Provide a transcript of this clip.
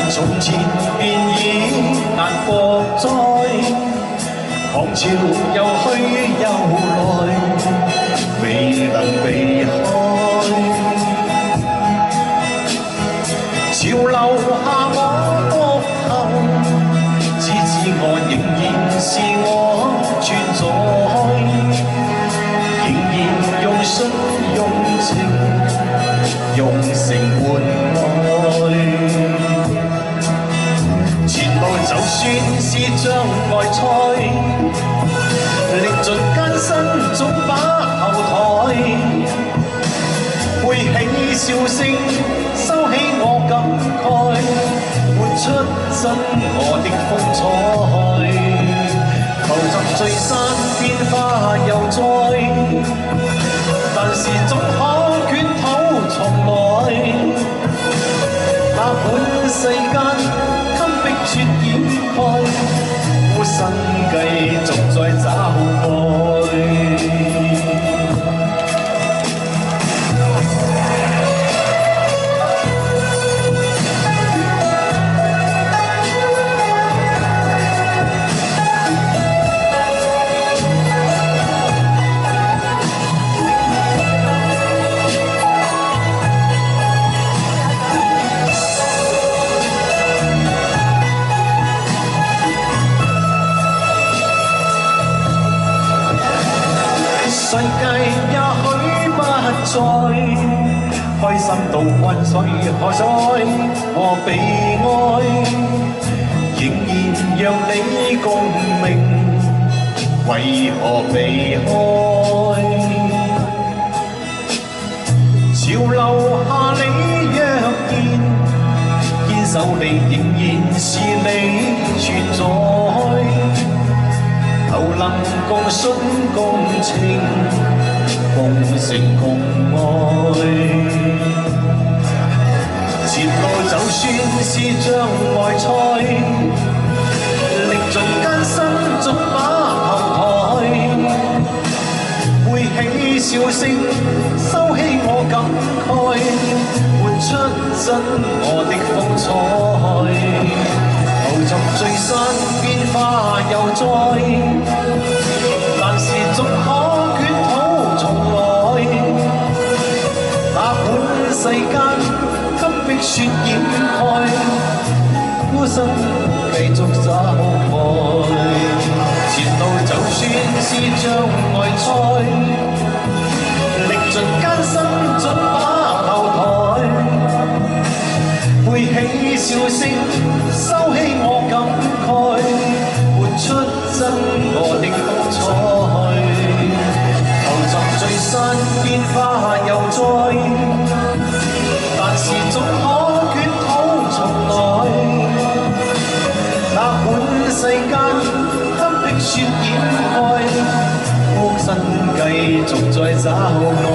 從前便已難過災，狂潮又去又來，未能避開。潮流下我膊頭，只知我仍然是我存在，仍然用信用情用誠換愛。前路就算是障礙賽，歷盡艱辛總把後台，背起笑聲，收起我感慨，活出真我的風采。浮沉聚散變化又再，但是總可捲土重來。那本世間給逼絕掩蓋，孤身繼續在找愛。世界也許不再開心到渾水河水和悲哀，仍然讓你共鳴，為何避開？潮流下你若見，堅守你仍然是你存在。頭能共信共情，共誠共愛。前路就算是障礙賽，歷盡艱辛總把後台，背起笑聲，收起我感慨，活出真我的風采。浮沉聚散變化又再，但是總可捲土重來。那本世間給逼雪掩蓋，孤身繼續找愛。前路就算是障礙賽，歷盡艱辛總把後台，背起笑聲，收起我感慨，活出真我的風采。浮沉聚散變化又再，但是總可捲土重來。那本世間給逼雪掩蓋，孤身繼續在找愛。